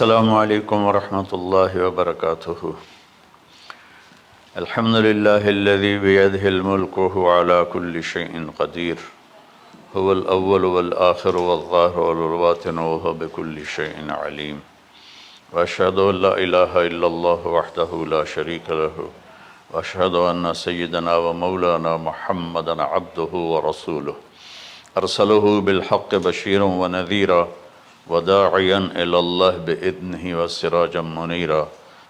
السلام علیکم ورحمۃ اللہ وبرکاتہ۔ الحمد للہ الذی بیدہ الملک وہو علی کل شیء قدیر، هو الاول والآخر والظاہر والباطن وہو بکل شیء علیم، واشہد ان لا الہ الا اللہ وحدہ لا شریک لہ، واشہد ان سیدنا ومولانا محمدا عبدہ ورسولہ، ارسلہ بالحق بشیرا ونذیرا وداعیا الی اللہ بإذنہ وسراجا منیرا،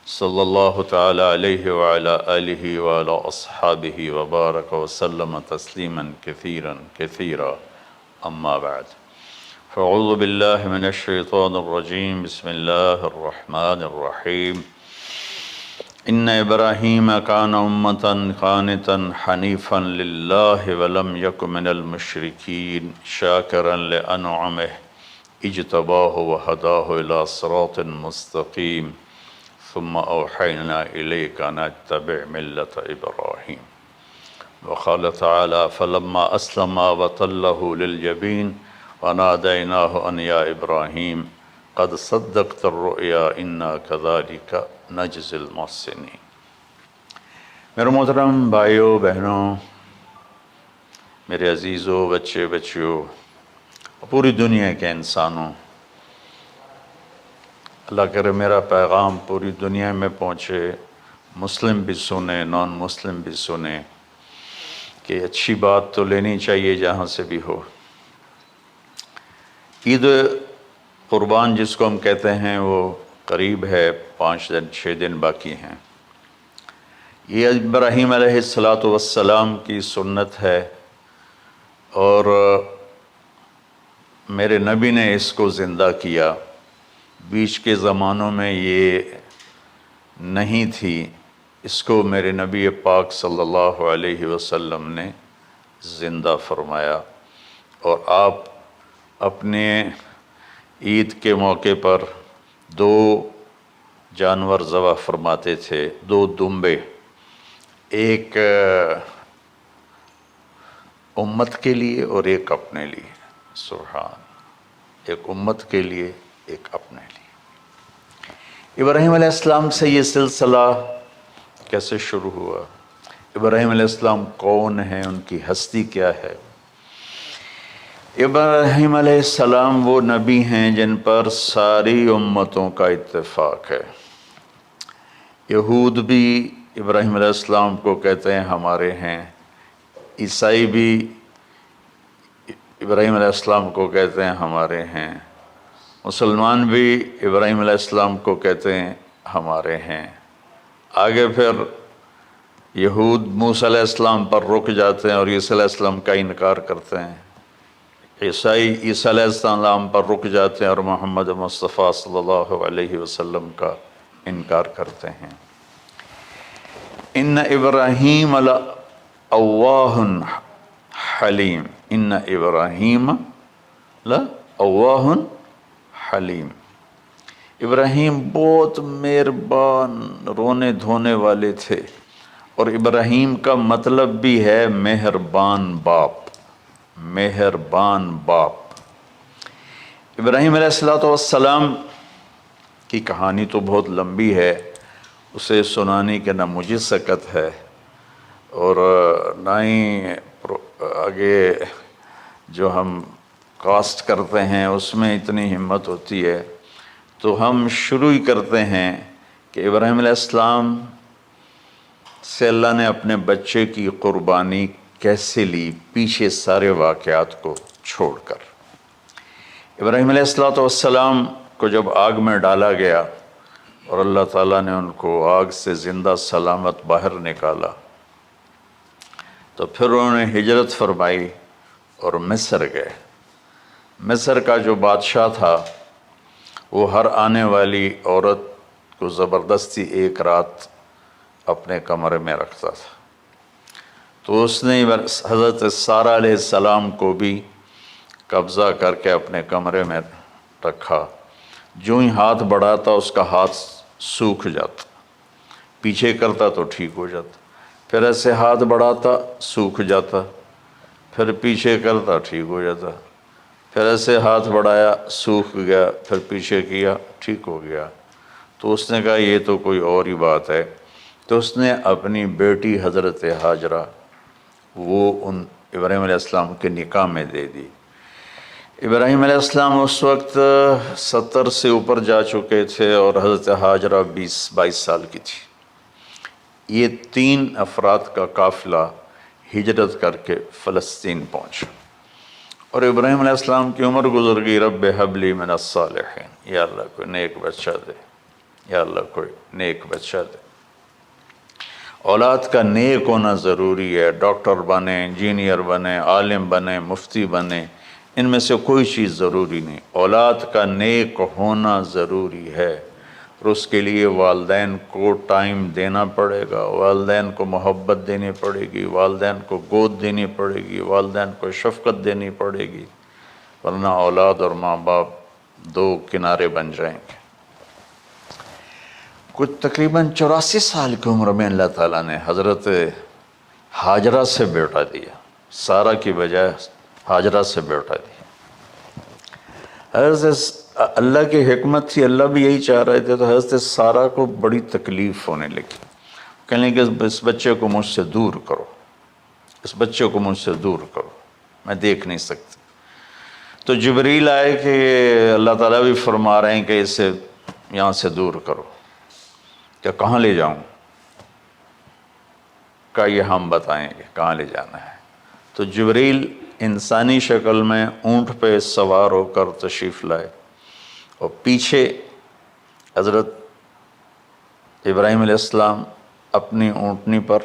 صلی اللہ تعالی علیہ وعلی آلہ وعلی اصحابہ وبارک وسلم تسلیما کثیرا کثیرا، اما بعد فاعوذ باللہ من الشیطان الرجیم، بسم اللہ الرحمن الرحیم۔ ان ابراہیم کان امۃ قانتا حنیفا للہ ولم یک من المشرکین شاکرا لانعمہ اجتباہ وہداہ الی صراط مستقیم، ثم اوحینا الیک ان اتبع ملۃ ابراہیم۔ وقال تعالی فلما اسلم وتلہ للجبین ونادیناہ ان یا ابراہیم قد صدقت الرؤیا انا کذلک نجزی المحسنین۔ میرے محترم بھائیوں بہنوں، میرے عزیزوں، بچے بچیوں، پوری دنیا کے انسانوں، اللہ کرے میرا پیغام پوری دنیا میں پہنچے، مسلم بھی سنیں، نان مسلم بھی سنیں، کہ اچھی بات تو لینی چاہیے جہاں سے بھی ہو۔ عید قربان جس کو ہم کہتے ہیں وہ قریب ہے، 5 دن باقی ہیں۔ یہ ابراہیم علیہ السلام کی سنت ہے، اور میرے نبی نے اس کو زندہ کیا۔ بیچ کے زمانوں میں یہ نہیں تھی، اس کو میرے نبی پاک صلی اللہ علیہ وسلم نے زندہ فرمایا، اور آپ اپنے عید کے موقع پر 2 جانور ذبح فرماتے تھے، 2 دمبے، ایک امت کے لیے اور ایک اپنے لیے۔ سبحان، ایک امت کے لیے، ایک اپنے لیے۔ ابراہیم علیہ السلام سے یہ سلسلہ کیسے شروع ہوا؟ ابراہیم علیہ السلام کون ہیں؟ ان کی ہستی کیا ہے؟ ابراہیم علیہ السلام وہ نبی ہیں جن پر ساری امتوں کا اتفاق ہے۔ یہود بھی ابراہیم علیہ السلام کو کہتے ہیں ہمارے ہیں، عیسائی بھی ابراہیم علیہ السلام کو کہتے ہیں ہمارے ہیں، مسلمان بھی ابراہیم علیہ السلام کو کہتے ہیں ہمارے ہیں۔ آگے پھر یہود موسیٰ علیہ السلام پر رک جاتے ہیں اور عیسیٰ علیہ السلام کا انکار کرتے ہیں، عیسائی عیسیٰ علیہ السلام پر رک جاتے ہیں اور محمد مصطفیٰ صلی اللہ علیہ وسلم کا انکار کرتے ہیں۔ ان ابراہیم لأواہ حلیم، ان ابراہیم لأواہ حلیم۔ ابراہیم بہت مہربان، رونے دھونے والے تھے، اور ابراہیم کا مطلب بھی ہے مہربان باپ، مہربان باپ۔ ابراہیم علیہ السلام کی کہانی تو بہت لمبی ہے، اسے سنانے کی نہ مجھے سکت ہے، اور نہ ہی آگے جو ہم کاسٹ کرتے ہیں اس میں اتنی ہمت ہوتی ہے، تو ہم شروع ہی کرتے ہیں کہ ابراہیم علیہ السلام سے اللہ نے اپنے بچے کی قربانی کیسے لی، پیچھے سارے واقعات کو چھوڑ کر۔ ابراہیم علیہ السلام کو جب آگ میں ڈالا گیا اور اللہ تعالیٰ نے ان کو آگ سے زندہ سلامت باہر نکالا، تو پھر انہوں نے ہجرت فرمائی اور مصر گئے۔ مصر کا جو بادشاہ تھا وہ ہر آنے والی عورت کو زبردستی ایک رات اپنے کمرے میں رکھتا تھا، تو اس نے حضرت سارہ علیہ السلام کو بھی قبضہ کر کے اپنے کمرے میں رکھا۔ جو ہی ہاتھ بڑھاتا اس کا ہاتھ سوکھ جاتا، پیچھے کرتا تو ٹھیک ہو جاتا، پھر ایسے ہاتھ بڑھاتا سوکھ جاتا، پھر پیچھے کرتا ٹھیک ہو جاتا۔ پھر ایسے ہاتھ بڑھایا، سوکھ گیا، پھر پیچھے کیا، ٹھیک ہو گیا۔ تو اس نے کہا یہ تو کوئی اور ہی بات ہے، تو اس نے اپنی بیٹی حضرت ہاجرہ وہ ان ابراہیم علیہ السلام کے نکاح میں دے دی۔ ابراہیم علیہ السلام اس وقت 70 سے اوپر جا چکے تھے اور حضرت ہاجرہ 22 سال کی تھی۔ یہ 3 افراد کا قافلہ ہجرت کر کے فلسطین پہنچا، اور ابراہیم علیہ السلام کی عمر گزر گئی۔ رب ہب لی من الصالحین، یا اللہ کوئی نیک بچہ دے، یا اللہ کوئی نیک بچہ دے۔ اولاد کا نیک ہونا ضروری ہے، ڈاکٹر بنے، انجینئر بنے، عالم بنے، مفتی بنے، ان میں سے کوئی چیز ضروری نہیں، اولاد کا نیک ہونا ضروری ہے، اور اس کے لیے والدین کو ٹائم دینا پڑے گا، والدین کو محبت دینی پڑے گی، والدین کو گود دینی پڑے گی، والدین کو شفقت دینی پڑے گی، ورنہ اولاد اور ماں باپ 2 کنارے بن جائیں گے۔ کچھ تقریباً 84 سال کی عمر میں اللہ تعالیٰ نے حضرت ہاجرہ سے بیٹا دیا، سارہ کی بجائے ہاجرہ سے بیٹا دیا۔ حضرت اللہ کی حکمت تھی، اللہ بھی یہی چاہ رہے تھے، تو حضرت سارہ کو بڑی تکلیف ہونے لگی، کہنے لگے اس بچے کو مجھ سے دور کرو، اس بچے کو مجھ سے دور کرو، میں دیکھ نہیں سکتی۔ تو جبریل آئے کہ اللہ تعالیٰ بھی فرما رہے ہیں کہ اسے یہاں سے دور کرو، کہ کہاں لے جاؤں؟ کہ یہ ہم بتائیں گے کہاں لے جانا ہے۔ تو جبریل انسانی شکل میں اونٹ پہ سوار ہو کر تشریف لائے، اور پیچھے حضرت ابراہیم علیہ السلام اپنی اونٹنی پر،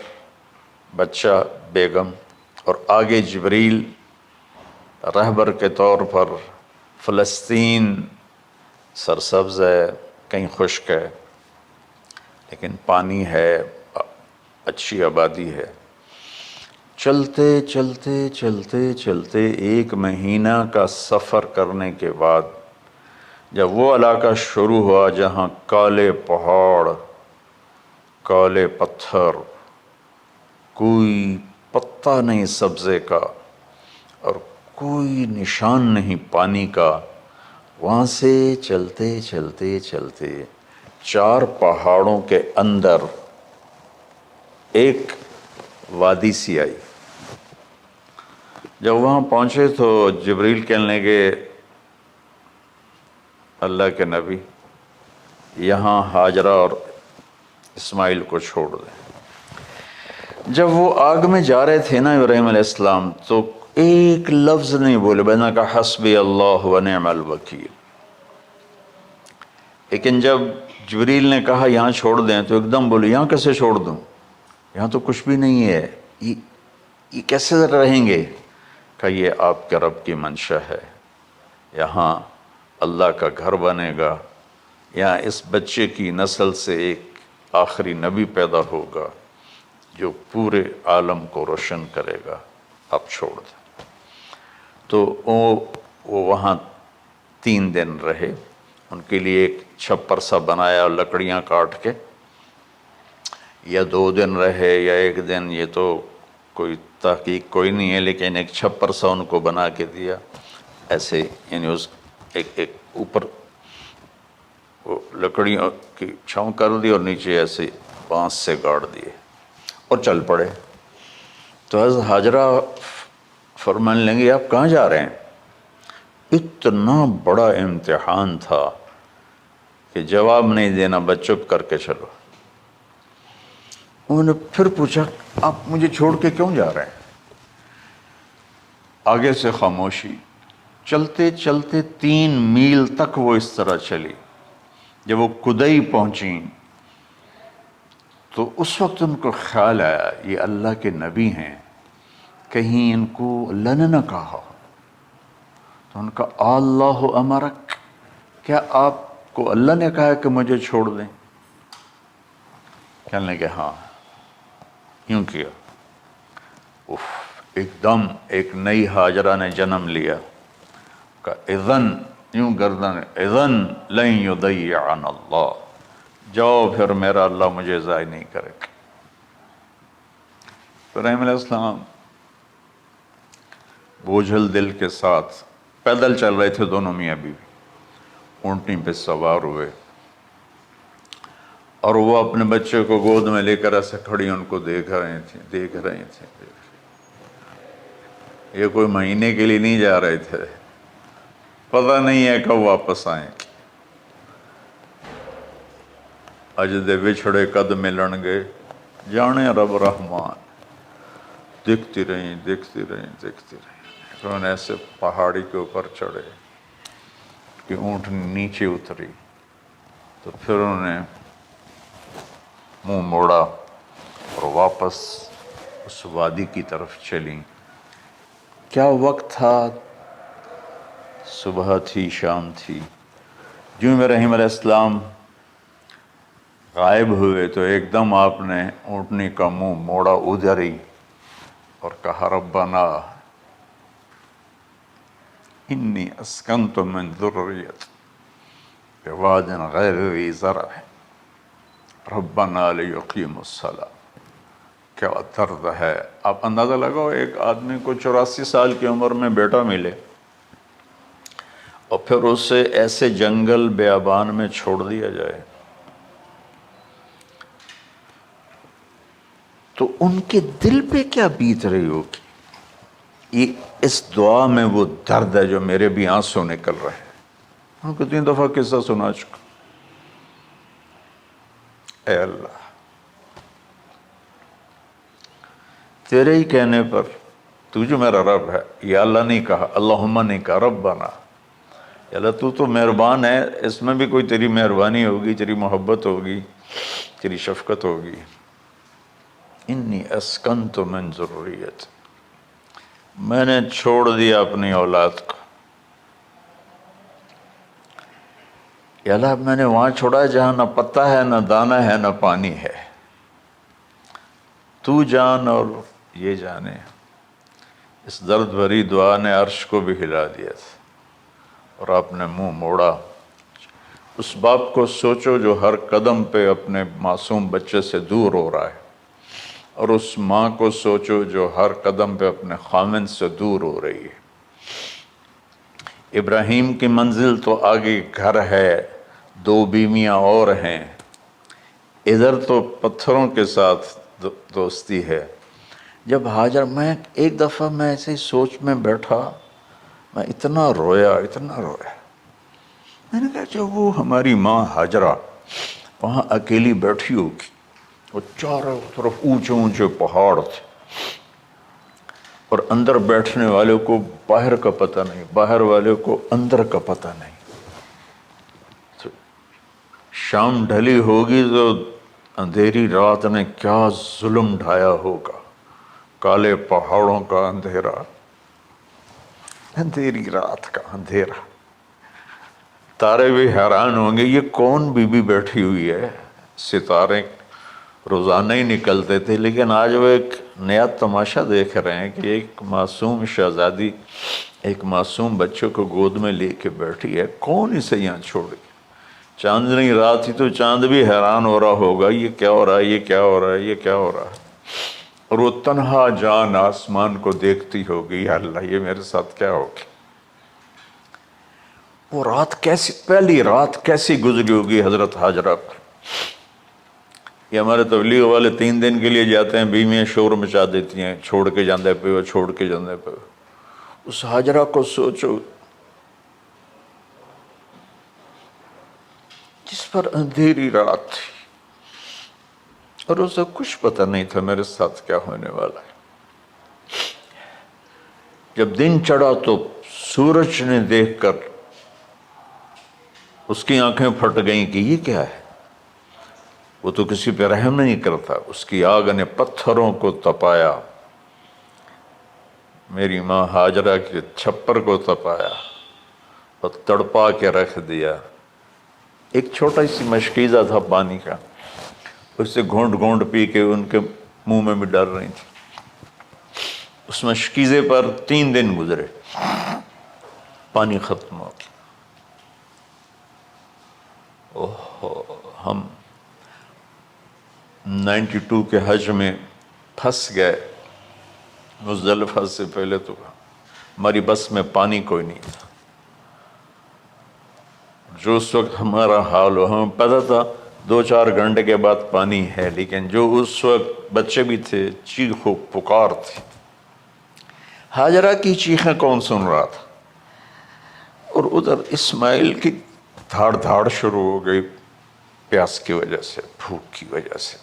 بچہ بیگم، اور آگے جبریل رہبر کے طور پر۔ فلسطین سرسبز ہے، کہیں خشک ہے، لیکن پانی ہے، اچھی آبادی ہے۔ چلتے چلتے چلتے چلتے 1 مہینہ کا سفر کرنے کے بعد جب وہ علاقہ شروع ہوا جہاں کالے پہاڑ، کالے پتھر، کوئی پتا نہیں سبزے کا اور کوئی نشان نہیں پانی کا، وہاں سے چلتے چلتے چلتے 4 پہاڑوں کے اندر ایک وادی سی آئی۔ جب وہاں پہنچے تو جبریل کہنے لگے اللہ کے نبی یہاں ہاجرہ اور اسماعیل کو چھوڑ دیں۔ جب وہ آگ میں جا رہے تھے نا ابراہیم علیہ السلام، تو ایک لفظ نہیں بولے، بنا کہ حسبی اللہ و نعم الوکیل۔ لیکن جب جبریل نے کہا یہاں چھوڑ دیں، تو ایک دم بولے یہاں کیسے چھوڑ دوں، یہاں تو کچھ بھی نہیں ہے، یہ کیسے رہیں گے؟ کہ یہ آپ کے رب کی منشا ہے، یہاں اللہ کا گھر بنے گا، یہاں اس بچے کی نسل سے ایک آخری نبی پیدا ہوگا جو پورے عالم کو روشن کرے گا، آپ چھوڑ دیں۔ تو وہ وہاں 3 دن رہے، ان کے لیے ایک چھپر سا بنایا لکڑیاں کاٹ کے، یا 2 دن رہے یا 1 دن، یہ تو کوئی تحقیق کوئی نہیں ہے، لیکن ایک چھپر سا ان کو بنا کے دیا، ایسے یعنی اس ایک اوپر وہ لکڑیوں کی چھاؤں کر دی اور نیچے ایسے بانس سے گاڑ دیے اور چل پڑے۔ تو حضرت ہاجرہ فرمانے لگے آپ کہاں جا رہے ہیں؟ اتنا بڑا امتحان تھا کہ جواب نہیں دینا، بس چپ کر کے چلو۔ انہوں نے پھر پوچھا آپ مجھے چھوڑ کے کیوں جا رہے ہیں؟ آگے سے خاموشی۔ چلتے چلتے 3 میل تک وہ اس طرح چلی۔ جب وہ کدئی پہنچیں تو اس وقت ان کو خیال آیا یہ اللہ کے نبی ہیں، کہیں ان کو اللہ نے نہ کہا ہو۔ تو ان کا اللہ امرک، کیا آپ کو اللہ نے کہا کہ مجھے چھوڑ دیں؟ کہنے لگے ہاں، یوں کیا۔ ایک دم ایک نئی ہاجرہ نے جنم لیا کہ اذن، یوں گردن، اذن لن یضیعنا اللہ، جاؤ پھر میرا اللہ مجھے ضائع نہیں کرے گا۔ ابراہیم علیہ السلام بوجھل دل کے ساتھ پیدل چل رہے تھے دونوں میاں بیوی، اونٹنی پہ سوار ہوئے، اور وہ اپنے بچے کو گود میں لے کر ایسے کھڑی ان کو دیکھ رہے تھے۔ یہ کوئی مہینے کے لیے نہیں جا رہے تھے، پتہ نہیں ہے کب واپس آئیں۔ اج دے وچھڑے قد ملن گے، جانے رب رحمان۔ دیکھتی رہیں۔ انہوں نے ایسے پہاڑی کے اوپر چڑھے کہ اونٹ نیچے اتری، تو پھر انہوں نے منہ موڑا اور واپس اس وادی کی طرف چلیں۔ کیا وقت تھا، صبح تھی، شام تھی۔ جو ابراہیم علیہ السلام غائب ہوئے تو ایک دم آپ نے اونٹنی کا منہ موڑا ادھر ہی اور کہا ربنا انی اسکنت من ذریتی بواد غیر ذی زرع ربنا لیقیموا الصلاۃ۔ کیا درد ہے۔ آپ اندازہ لگاؤ، ایک آدمی کو 84 سال کی عمر میں بیٹا ملے اور پھر اسے ایسے جنگل بیابان میں چھوڑ دیا جائے، تو ان کے دل پہ کیا بیت رہی ہوگی۔ یہ اس دعا میں وہ درد ہے جو میرے بھی آنسو نکل رہے ہیں۔ ہم کتنی دفعہ قصہ سنا چکا۔ اے اللہ، تیرے ہی کہنے پر، تو جو میرا رب ہے، یا اللہ نہیں کہا، اللہم نہیں کہا، ربنا، یا اللہ تو مہربان ہے، اس میں بھی کوئی تیری مہربانی ہوگی، تیری محبت ہوگی، تیری شفقت ہوگی۔ انی اسکنت من ذریتی، میں نے چھوڑ دیا اپنی اولاد کو، یا اللہ میں نے وہاں چھوڑا جہاں نہ پتا ہے، نہ دانا ہے، نہ پانی ہے۔ تو جان اور یہ جانے۔ اس درد بھری دعا نے عرش کو بھی ہلا دیا تھا، اور آپ نے منہ موڑا۔ اس باپ کو سوچو جو ہر قدم پہ اپنے معصوم بچے سے دور ہو رہا ہے، اور اس ماں کو سوچو جو ہر قدم پہ اپنے خامن سے دور ہو رہی ہے۔ ابراہیم کی منزل تو آگے گھر ہے، 2 بیویاں اور ہیں، ادھر تو پتھروں کے ساتھ دوستی ہے۔ جب ہاجر، میں ایک دفعہ میں ایسے ہی سوچ میں بیٹھا، میں اتنا رویا۔ میں نے کہا جب وہ ہماری ماں ہاجرہ وہاں اکیلی بیٹھی ہوگی، اور چاروں طرف اونچے اونچے پہاڑ تھے، اور اندر بیٹھنے والے کو باہر کا پتہ نہیں، باہر والے کو اندر کا پتہ نہیں۔ تو شام ڈھلی ہوگی تو اندھیری رات نے کیا ظلم ڈھایا ہوگا، کالے پہاڑوں کا اندھیرا، اندھیری رات کا اندھیرا۔ تارے بھی حیران ہوں گے، یہ کون بی بی بیٹھی ہوئی ہے۔ ستارے روزانہ ہی نکلتے تھے، لیکن آج وہ ایک نیا تماشا دیکھ رہے ہیں کہ ایک معصوم شہزادی ایک معصوم بچے کو گود میں لے کے بیٹھی ہے، کون اسے یہاں چھوڑے۔ چاندنی رات تھی تو چاند بھی حیران ہو رہا ہوگا، یہ کیا ہو رہا ہے، یہ کیا ہو رہا ہے، یہ کیا ہو رہا ہے۔ اور وہ تنہا جان آسمان کو دیکھتی ہوگی، یا اللہ یہ میرے ساتھ کیا ہوگی۔ وہ رات کیسی، پہلی رات کیسی گزری ہوگی حضرت ہاجرہ پر۔ یہ ہمارے تبلیغ والے 3 دن کے لیے جاتے ہیں، بیویاں شور مچا دیتی ہیں، چھوڑ کے جاندے پہ، چھوڑ کے جاندے پہ۔ اس ہاجرہ کو سوچو جس پر اندھیری رات تھی، اور اسے کچھ پتہ نہیں تھا میرے ساتھ کیا ہونے والا ہے۔ جب دن چڑھا تو سورج نے دیکھ کر اس کی آنکھیں پھٹ گئیں کہ یہ کیا ہے۔ وہ تو کسی پہ رحم نہیں کرتا، اس کی آگ نے پتھروں کو تپایا، میری ماں ہاجرہ کے چھپر کو تپایا اور تڑپا کے رکھ دیا۔ ایک چھوٹا سی مشکیزہ تھا پانی کا، اسے گھونٹ گھونٹ پی کے ان کے منہ میں بھی ڈال رہی تھی۔ اس مشکیزے پر 3 دن گزرے، پانی ختم ہو گیا۔ ہم 92 کے حج میں پھنس گئے، مزدلفہ سے پہلے تو ہماری بس میں پانی کوئی نہیں تھا۔ جو اس وقت ہمارا حال ہو، ہمیں پتہ تھا 2-4 گھنٹے کے بعد پانی ہے، لیکن جو اس وقت بچے بھی تھے، چیخ و پکار تھی۔ ہاجرہ کی چیخیں کون سن رہا تھا؟ اور ادھر اسماعیل کی دھاڑ دھاڑ شروع ہو گئی، پیاس کی وجہ سے، بھوک کی وجہ سے۔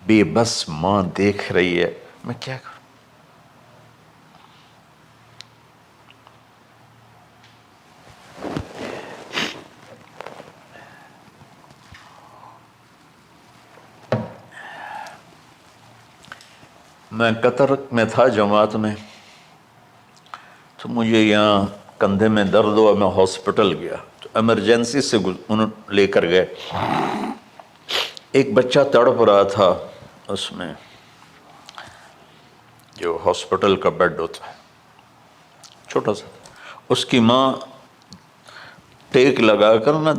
بے بس ماں دیکھ رہی ہے، میں کیا کروں؟ میں قطر میں تھا جماعت میں، تو مجھے یہاں کندھے میں درد ہوا، میں ہاسپٹل گیا تو ایمرجنسی سے انہوں لے کر گئے۔ ایک بچہ تڑپ رہا تھا، اس میں جو ہاسپٹل کا بیڈ ہوتا ہے چھوٹا سا، اس کی ماں ٹیک لگا کر نا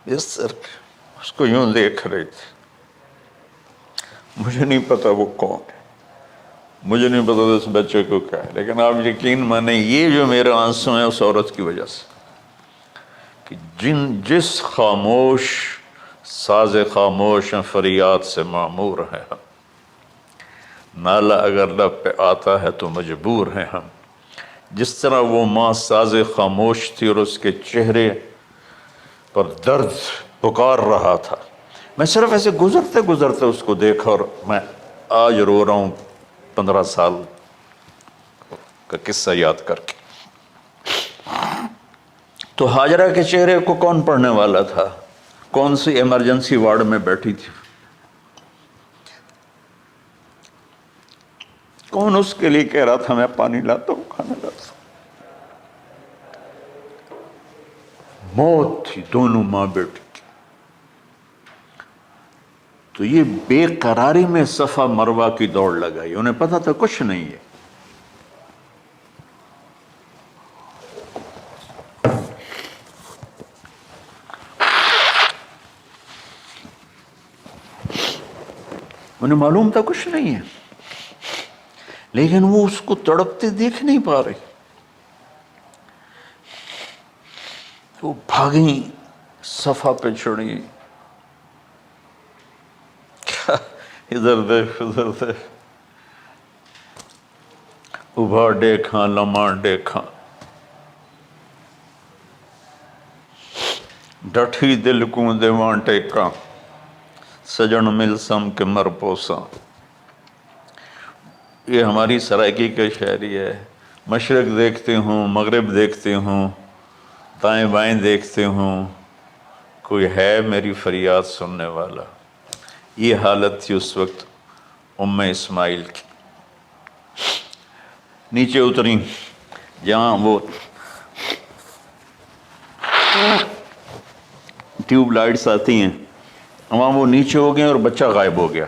اس کو یوں دیکھ رہی تھی۔ مجھے نہیں پتا وہ کون ہے، مجھے نہیں پتا اس بچے کو کیا ہے، لیکن آپ یقین مانیں یہ جو میرے آنسو ہیں اس عورت کی وجہ سے، کہ جس خاموش ساز خاموش فریاد سے معمور ہیں ہم، نالہ اگر لب پہ آتا ہے تو مجبور ہیں ہم۔ جس طرح وہ ماں ساز خاموش تھی اور اس کے چہرے پر درد پکار رہا تھا، میں صرف ایسے گزرتے گزرتے اس کو دیکھا اور میں آج رو رہا ہوں 15 سال کا قصہ یاد کر کے۔ تو ہاجرہ کے چہرے کو کون پڑھنے والا تھا؟ کون سی ایمرجنسی وارڈ میں بیٹھی تھی؟ کون اس کے لیے کہہ رہا تھا میں پانی لاتا ہوں، کھانا لاتا ہوں؟ موت تھی دونوں ماں بیٹی کی۔ تو یہ بے قراری میں صفا مروہ کی دوڑ لگائی، انہیں پتا تھا کچھ نہیں ہے۔ انہیں معلوم تھا کچھ نہیں ہے، لیکن وہ اس کو تڑپتے دیکھ نہیں پا رہے۔ وہ بھاگیں، صفا پہ چڑھی، ادھر دیکھ ادھر دیکھ، ابھا دیکھاں لمحہ دیکھاں، ڈٹھی دل کو دیواں ٹیکاں، سجن مل سم کے مر پوساں۔ یہ ہماری سرائکی کا شاعری ہے۔ مشرق دیکھتے ہوں، مغرب دیکھتے ہوں، دائیں بائیں دیکھتے ہوں، کوئی ہے میری فریاد سننے والا۔ یہ حالت تھی اس وقت ام اسماعیل کی۔ نیچے اتری، جہاں وہ ٹیوب لائٹس آتی ہیں، وہاں وہ نیچے ہو گئے اور بچہ غائب ہو گیا،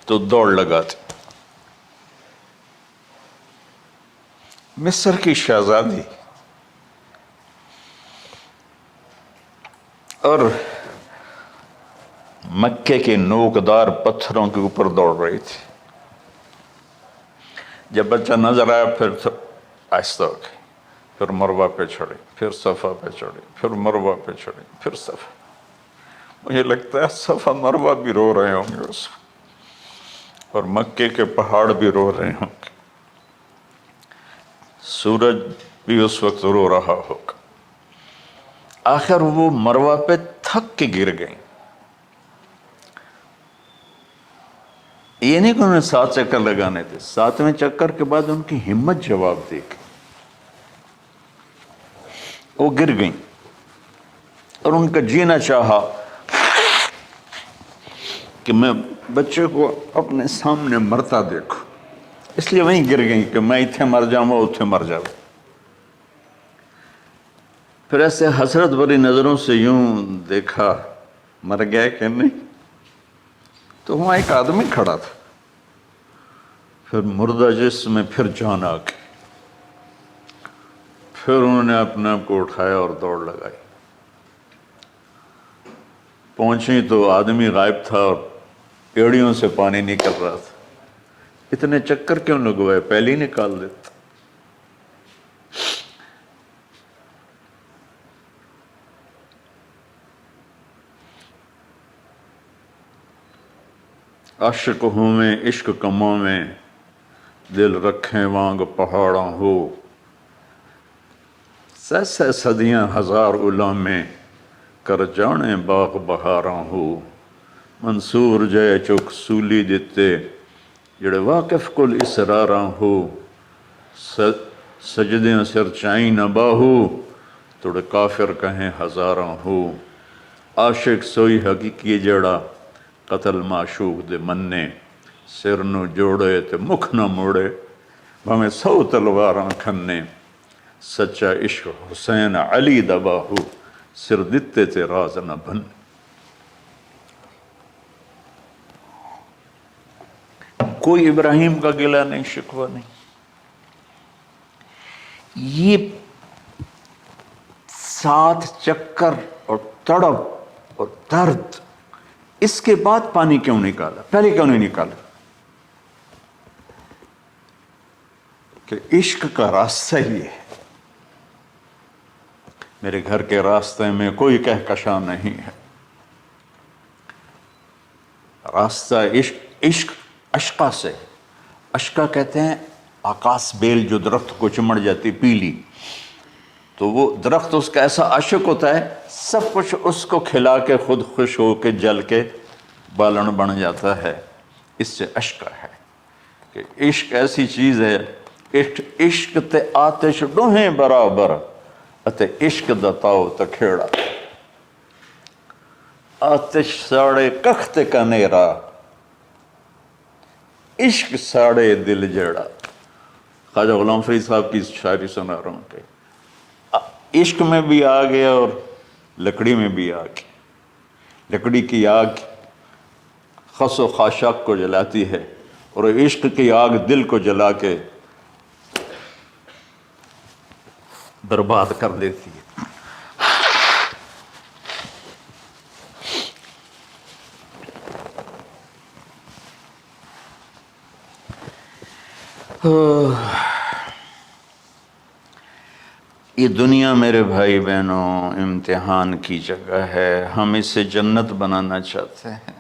تو دوڑ لگاتے۔ مصر کی شہزادی اور مکے کے نوکدار پتھروں کے اوپر دوڑ رہی تھی۔ جب بچہ نظر آیا پھر آہستہ ہو گئی، پھر مروہ پہ چڑھی، پھر صفا پہ چڑھی، پھر مروہ پہ چڑھی، پھر صفا۔ مجھے لگتا ہے صفا مروہ بھی رو رہے ہوں گے اس وقت، اور مکے کے پہاڑ بھی رو رہے ہوں گے، سورج بھی اس وقت رو رہا ہوگا۔ آخر وہ مروہ پہ تھک کے گر گئیں۔ یہ نہیں کہ انہوں نے 7 چکر لگانے تھے، 7ویں چکر کے بعد ان کی ہمت جواب دے گئی، وہ گر گئیں اور ان کا جینا چاہا کہ میں بچے کو اپنے سامنے مرتا دیکھوں، اس لیے وہیں گر گئیں کہ میں اتھے مر جاؤں وہ اتھے مر جاؤں۔ پھر ایسے حسرت بھری نظروں سے یوں دیکھا مر گیا کہ نہیں، تو وہاں ایک آدمی کھڑا تھا۔ پھر مردہ جسم میں پھر جان آ گئی، پھر انہوں نے اپنے آپ کو اٹھایا اور دوڑ لگائی۔ پہنچی تو آدمی غائب تھا اور ایڑیوں سے پانی نکل رہا تھا۔ اتنے چکر کیوں لگوائے، پہلے ہی نکال دیتا۔ عاشق ہوں میں عشق کموں میں دل رکھیں وانگ پہاڑوں ہو سہ صدیاں ہزار علام میں کر جانے باغ بہاراں ہو منصور جے چک سولی دتے جڑے واقف کل اسراراں ہو سجدیں سر چائیں نہ باہو توڑے کافر کہیں ہزاراں ہو عاشق سوئی حقیقی جڑا قتل معشوق دے مننے سر نو جوڑے تے مکھ نہ موڑے بھامیں 100 تلواراں کھنے سچا عشق حسین علی دا باہو سر دتے تے راز نہ بن۔ کوئی ابراہیم کا گلہ نہیں، شکوہ نہیں۔ یہ 7 چکر اور تڑپ اور درد، اس کے بعد پانی کیوں نکالا؟ پہلے کیوں نہیں نکالا؟ کہ عشق کا راستہ ہی ہے۔ میرے گھر کے راستے میں کوئی کہکشاں نہیں ہے، راستہ عشق اشقا سے۔ اشقا کہتے ہیں آکاس بیل جو درخت کو چمڑ جاتی پیلی، تو وہ درخت اس کا ایسا عاشق ہوتا ہے سب کچھ اس کو کھلا کے خود خوش ہو کے جل کے بالن بن جاتا ہے۔ اس سے اشقا ہے کہ عشق ایسی چیز ہے، عشق تے آتش ڈوہیں برابر اتے عشق دا تاؤ تکھیڑا، آتش ساڑے کخت کا نیرا عشق ساڑے دل جڑا۔ خواجہ غلام فرید صاحب کی شاعری سنا رہا ہوں کہ عشق میں بھی آگ ہے اور لکڑی میں بھی آگ ہے۔ لکڑی کی آگ خس و خاشاک کو جلاتی ہے اور عشق کی آگ دل کو جلا کے برباد کر دیتی ہے۔ یہ دنیا میرے بھائی بہنوں امتحان کی جگہ ہے۔ ہم اسے جنت بنانا چاہتے ہیں،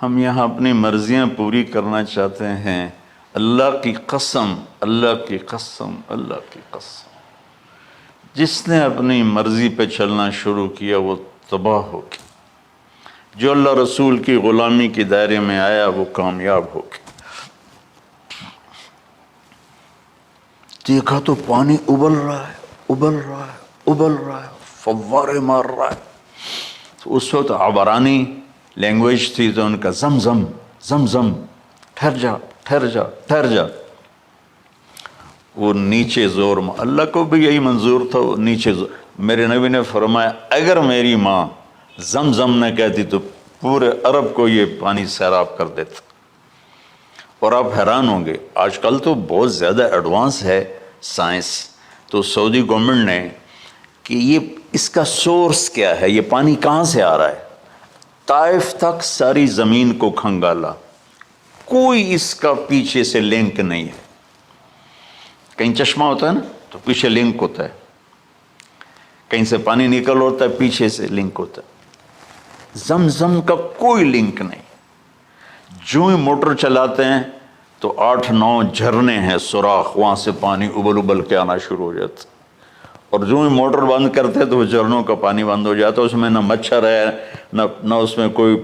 ہم یہاں اپنی مرضیاں پوری کرنا چاہتے ہیں۔ اللہ کی قسم، اللہ کی قسم، اللہ کی قسم، جس نے اپنی مرضی پہ چلنا شروع کیا وہ تباہ ہو گیا، جو اللہ رسول کی غلامی کے دائرے میں آیا وہ کامیاب ہو گیا۔ دیکھا تو پانی ابل رہا ہے، ابل رہا ہے، ابل رہا ہے، فوارے مار رہا ہے۔ تو اس وقت عبرانی لینگویج تھی تو ان کا زمزم زمزم، ٹھہر جا ٹھہر جا ٹھہر جا۔ وہ نیچے زور، اللہ کو بھی یہی منظور تھا، وہ نیچے زور۔ میرے نبی نے فرمایا اگر میری ماں زمزم نہ کہتی تو پورے عرب کو یہ پانی سیراب کر دیتا۔ اور آپ حیران ہوں گے، آج کل تو بہت زیادہ ایڈوانس ہے سائنس، تو سعودی گورنمنٹ نے کہ یہ اس کا سورس کیا ہے، یہ پانی کہاں سے آ رہا ہے، طائف تک ساری زمین کو کھنگالا، کوئی اس کا پیچھے سے لنک نہیں ہے۔ کہیں چشمہ ہوتا ہے نا تو پیچھے لنک ہوتا ہے، کہیں سے پانی نکل ہوتا ہے پیچھے سے لنک ہوتا ہے۔ زمزم کا کوئی لنک نہیں۔ جو ہی موٹر چلاتے ہیں تو 8-9 جھرنے ہیں، سوراخ، وہاں سے پانی ابل ابل کے آنا شروع ہو جاتا، اور جو ہی موٹر بند کرتے تو وہ جھرنوں کا پانی بند ہو جاتا۔ اس میں نہ مچھر ہے، نہ اس میں کوئی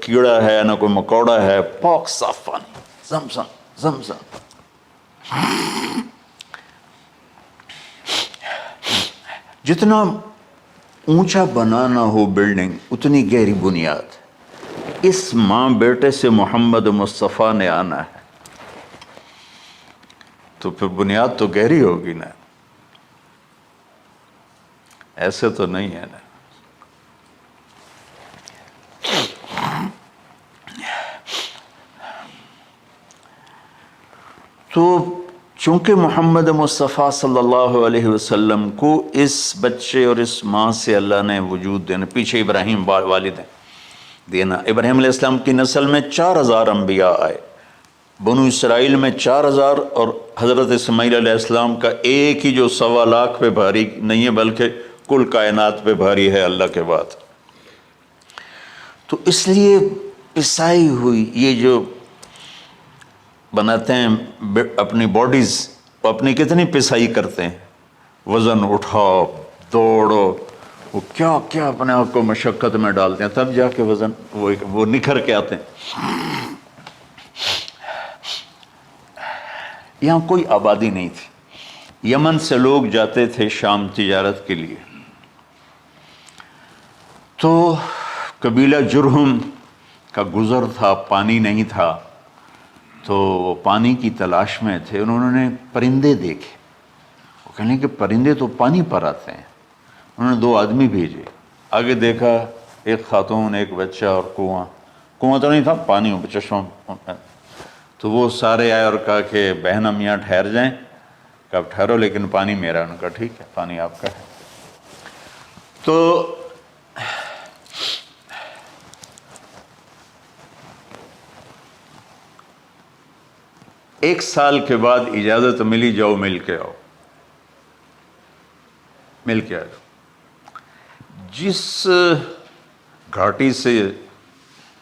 کیڑا ہے، نہ کوئی مکوڑا ہے، پاک صاف پانی، زمزم زمزم۔ جتنا اونچا بنانا ہو بلڈنگ اتنی گہری بنیاد۔ اس ماں بیٹے سے محمد مصطفیٰ نے آنا ہے تو پھر بنیاد تو گہری ہوگی نا، ایسے تو نہیں ہے نا۔ تو چونکہ محمد مصطفیٰ صلی اللہ علیہ وسلم کو اس بچے اور اس ماں سے اللہ نے وجود دینا، پیچھے ابراہیم والد ہیں دینا، ابراہیم علیہ السلام کی نسل میں 4000 انبیاء آئے، بنو اسرائیل میں 4000، اور حضرت اسماعیل علیہ السلام کا ایک ہی جو 1.25 لاکھ پہ بھاری نہیں ہے بلکہ کل کائنات پہ بھاری ہے اللہ کے بعد۔ تو اس لیے پسائی ہوئی، یہ جو بناتے ہیں اپنی باڈیز، وہ اپنی کتنی پسائی کرتے ہیں، وزن اٹھاؤ، دوڑو، وہ کیا کیا اپنے آپ کو مشقت میں ڈالتے ہیں، تب جا کے وزن وہ نکھر کے آتے ہیں۔ یہاں کوئی آبادی نہیں تھی، یمن سے لوگ جاتے تھے شام تجارت کے لیے، تو قبیلہ جرہم کا گزر تھا، پانی نہیں تھا، تو وہ پانی کی تلاش میں تھے، انہوں نے پرندے دیکھے، وہ کہنے کہ پرندے تو پانی پر آتے ہیں، انہوں نے 2 آدمی بھیجے، آگے دیکھا ایک خاتون، ایک بچہ اور کنواں تو نہیں تھا، پانی چشمہ، تو وہ سارے آئے اور کہا کہ بہن ہم یہاں ٹھہر جائیں، کہ اب ٹھہرو لیکن پانی میرا، ان کا ٹھیک ہے پانی آپ کا ہے۔ تو ایک سال کے بعد اجازت ملی، جاؤ مل کے آؤ، مل کے آؤ۔ جس گھاٹی سے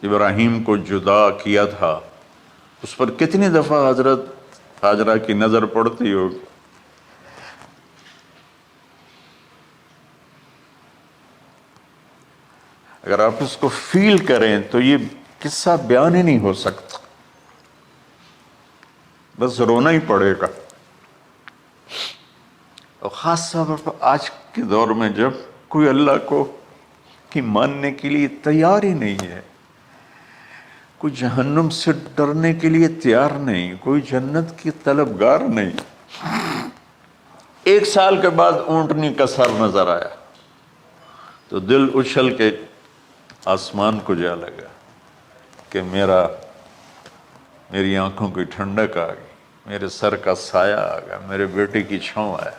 ابراہیم کو جدا کیا تھا اس پر کتنی دفعہ حضرت ہاجرہ کی نظر پڑتی ہوگی، اگر آپ اس کو فیل کریں تو یہ قصہ بیان ہی نہیں ہو سکتا، بس رونا ہی پڑے گا۔ اور خاص طور پر آج کے دور میں جب کوئی اللہ کو کی ماننے کے لیے تیار ہی نہیں ہے، کوئی جہنم سے ڈرنے کے لیے تیار نہیں، کوئی جنت کی طلبگار نہیں۔ 1 سال کے بعد اونٹنی کا سر نظر آیا تو دل اچھل کے آسمان کو جا لگا کہ میری آنکھوں کی ٹھنڈک آ گئی، میرے سر کا سایہ آ گیا، میرے بیٹے کی چھاؤں آیا۔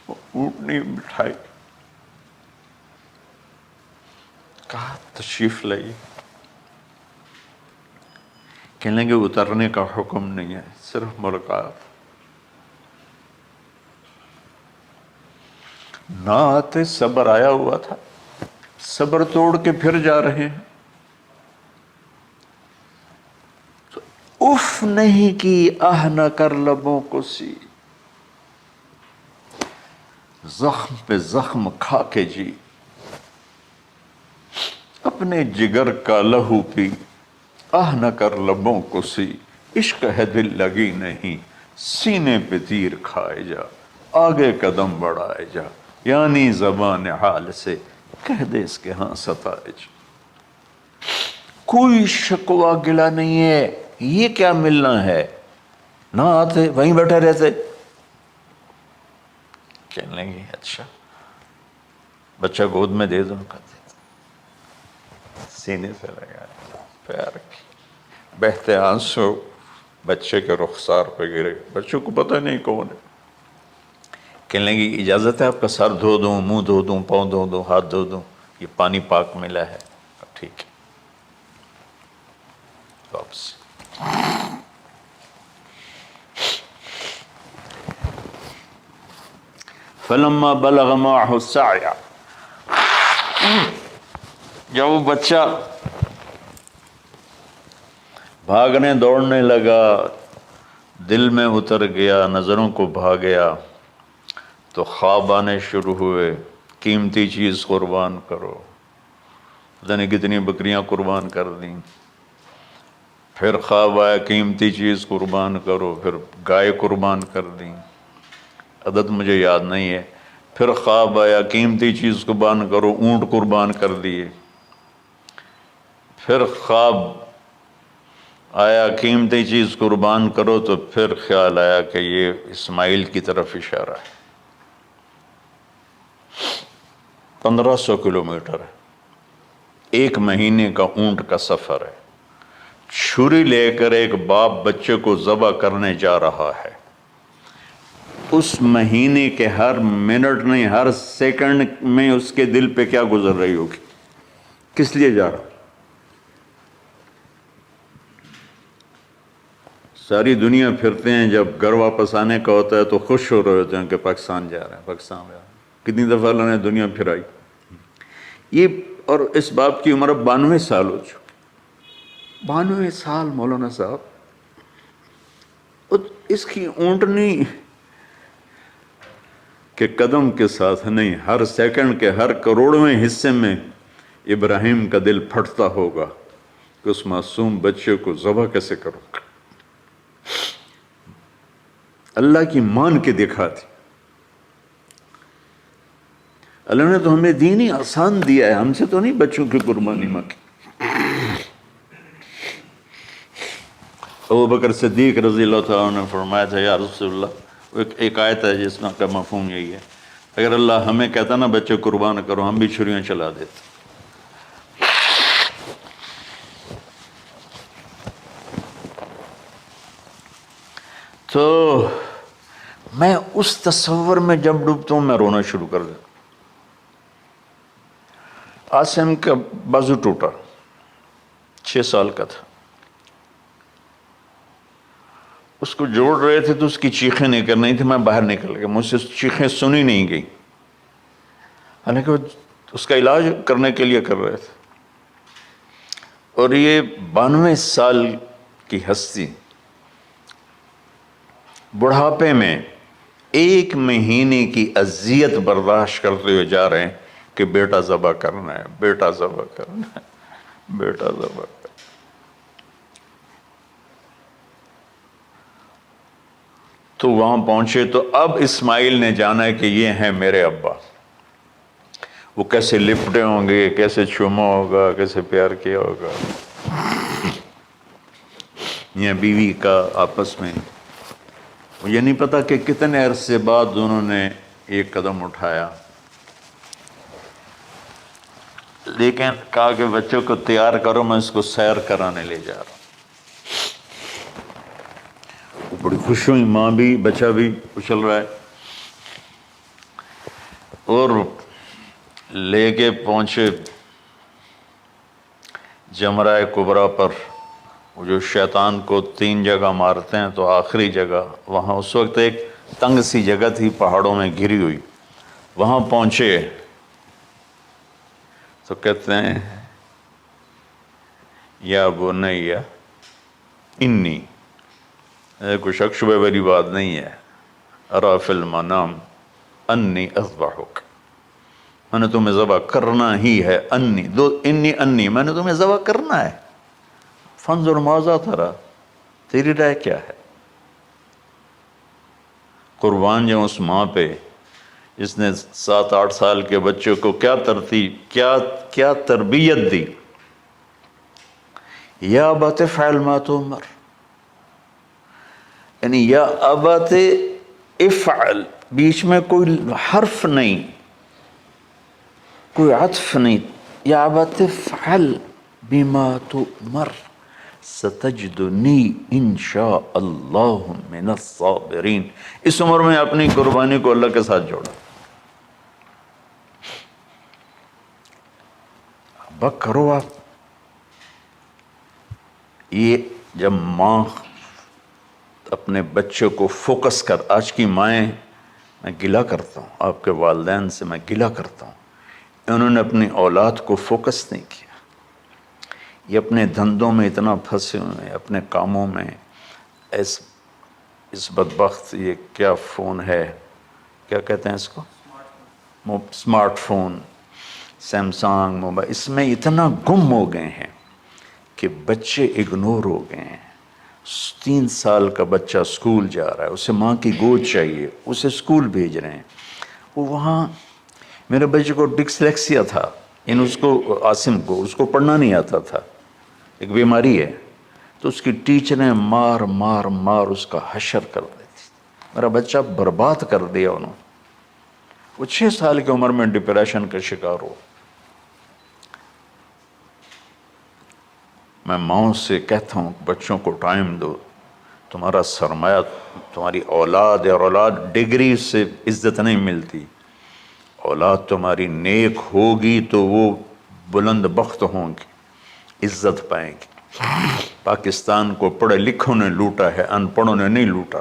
وہ اونٹنی بٹھائی، کہا تشریف لائیے، کہنے لگے اترنے کا حکم نہیں ہے، صرف ملاقات۔ نہ آتے صبر آیا ہوا تھا، صبر توڑ کے پھر جا رہے ہیں، تو اف نہیں کی، آہ نہ کر لبوں کو سی، زخم پہ زخم کھا کے جی، اپنے جگر کا لہو پی، آہ نہ کر لبوں کو سی، عشق ہے دل لگی نہیں، سینے پہ تیر کھائے جا، آگے قدم بڑھائے جا، یعنی زبان حال سے کہہ دے اس کے ہاں ستائے جا۔ کوئی شکوہ گلہ نہیں ہے، یہ کیا ملنا ہے، نہ آتے وہیں بیٹھے رہتے۔ کہنے لگے اچھا بچہ گود میں دے دو، سینے سے لگا، پیار کی، بہتے آنسو بچے کے رخسار پہ گرے، بچوں کو پتہ نہیں کون ہے۔ کہنے لگی اجازت ہے آپ کا سر دھو دوں، منہ دھو دوں، پاؤں دھو دوں، ہاتھ دھو دوں، یہ پانی پاک ملا ہے، ٹھیک ہے واپس۔ فلما بلغ معه السعی، جب وہ بچہ بھاگنے دوڑنے لگا، دل میں اتر گیا، نظروں کو بھا گیا، تو خواب آنے شروع ہوئے، قیمتی چیز قربان کرو، پتہ نہیں کتنی بکریاں قربان کر دیں، پھر خواب آیا قیمتی چیز قربان کرو، پھر گائے قربان کر دیں، عدد مجھے یاد نہیں ہے، پھر خواب آیا قیمتی چیز قربان کرو، اونٹ قربان کر دیے، پھر خواب آیا قیمتی چیز قربان کرو، تو پھر خیال آیا کہ یہ اسماعیل کی طرف اشارہ ہے۔ 1500 کلومیٹر ہے، 1 مہینے کا اونٹ کا سفر ہے، چھری لے کر ایک باپ بچے کو ذبح کرنے جا رہا ہے، اس مہینے کے ہر منٹ نہیں، ہر سیکنڈ میں اس کے دل پہ کیا گزر رہی ہوگی، کس لیے جا رہا؟ ساری دنیا پھرتے ہیں، جب گھر واپس آنے کا ہوتا ہے تو خوش ہو رہے ہوتے ہیں کہ پاکستان جا رہے ہیں، پاکستان جا رہے ہیں، کتنی دفعہ اللہ نے دنیا پھرائی۔ یہ اور اس باپ کی عمر اب 92 سال ہو چکی، 92 سال مولانا صاحب، اور اس کی اونٹنی کے قدم کے ساتھ نہیں، ہر سیکنڈ کے ہر کروڑویں حصے میں ابراہیم کا دل پھٹتا ہوگا کہ اس معصوم بچے کو ذبح کیسے کروں۔ اللہ کی مان کے دکھا دی۔ اللہ نے تو ہمیں دین ہی آسان دیا ہے، ہم سے تو نہیں بچوں کی قربانی مانگی۔ ابو بکر صدیق رضی اللہ تعالیٰ عنہ نے فرمایا تھا یا رسول اللہ، ایک آیت ہے جس کا مفہوم یہی ہے، اگر اللہ ہمیں کہتا نا بچے قربان کرو، ہم بھی چھریاں چلا دیتے۔ تو میں اس تصور میں جب ڈوبتا ہوں میں رونا شروع کر دیتا۔ عاصم کا بازو ٹوٹا، 6 سال کا تھا، اس کو جوڑ رہے تھے تو اس کی چیخیں نہیں کر رہی تھی، میں باہر نکل گیا، مجھ سے چیخیں سنی نہیں گئی، حالانکہ وہ اس کا علاج کرنے کے لیے کر رہے تھے۔ اور یہ 92 سال کی ہستی بڑھاپے میں 1 مہینے کی اذیت برداشت کرتے ہوئے جا رہے ہیں کہ بیٹا ذبح کرنا ہے، بیٹا ذبح کرنا ہے، بیٹا ذبح کرنا ہے۔ تو وہاں پہنچے تو اب اسماعیل نے جانا ہے کہ یہ ہیں میرے ابا، وہ کیسے لپٹے ہوں گے، کیسے چوما ہوگا، کیسے پیار کیا ہوگا، یہ بیوی کا آپس میں۔ مجھے نہیں پتا کہ کتنے عرصے بعد انہوں نے ایک قدم اٹھایا، لیکن کہا کہ بچوں کو تیار کرو، میں اس کو سیر کرانے لے جا رہا ہوں۔ بڑی خوش ہوئی، ماں بھی بچہ بھی اچھل رہا ہے، اور لے کے پہنچے جمرہ کبریٰ پر، وہ جو شیطان کو 3 جگہ مارتے ہیں، تو آخری جگہ وہاں اس وقت ایک تنگ سی جگہ تھی پہاڑوں میں گھری ہوئی، وہاں پہنچے تو کہتے ہیں یا بنیا انی، کوئی شک شبہ والی بات نہیں ہے، ارا فی المنام انی اذبحک، میں نے تمہیں ذبح کرنا ہی ہے، انی میں نے تمہیں ذبح کرنا ہے، فانظر ماذا تری، تیری رائے کیا ہے؟ قربان جاؤں اس ماں پہ جس نے 7-8 سال کے بچوں کو کیا تربیت دی۔ یا ابت افعل ما تؤمر، یعنی یا ابت افعل، بیچ میں کوئی حرف نہیں، کوئی عطف نہیں، یا ابت افعل بما تؤمر ستجدنی انشاء اللہ من الصابرین۔ اس عمر میں اپنی قربانی کو اللہ کے ساتھ جوڑا، اب کرو آپ۔ یہ جب ماں اپنے بچے کو فوکس کر، آج کی مائیں، میں گلہ کرتا ہوں آپ کے والدین سے، میں گلہ کرتا ہوں، انہوں نے اپنی اولاد کو فوکس نہیں کیا، یہ اپنے دھندوں میں اتنا پھنسے ہوئے ہیں، اپنے کاموں میں، اس بدبخت یہ کیا فون ہے، کیا کہتے ہیں اس کو، اسمارٹ فون، سیمسنگ موبائل، اس میں اتنا گم ہو گئے ہیں کہ بچے اگنور ہو گئے ہیں۔ 3 سال کا بچہ اسکول جا رہا ہے، اسے ماں کی گود چاہیے، اسے اسکول بھیج رہے ہیں، وہ وہاں میرے بچے کو ڈسلیکسیا تھا، یعنی اس کو، عاصم کو، اس کو پڑھنا نہیں آتا تھا، ایک بیماری ہے، تو اس کی ٹیچریں مار مار مار اس کا حشر کر دیتی، میرا بچہ برباد کر دیا انہوں نے۔ وہ 6 سال کی عمر میں ڈپریشن کا شکار ہو۔ میں ماؤں سے کہتا ہوں بچوں کو ٹائم دو، تمہارا سرمایہ تمہاری اولاد ہے، اور اولاد ڈگری سے عزت نہیں ملتی، اولاد تمہاری نیک ہوگی تو وہ بلند بخت ہوں گی، عزت پائیں گی۔ پاکستان کو پڑھے لکھوں نے لوٹا ہے، ان پڑھوں نے نہیں لوٹا۔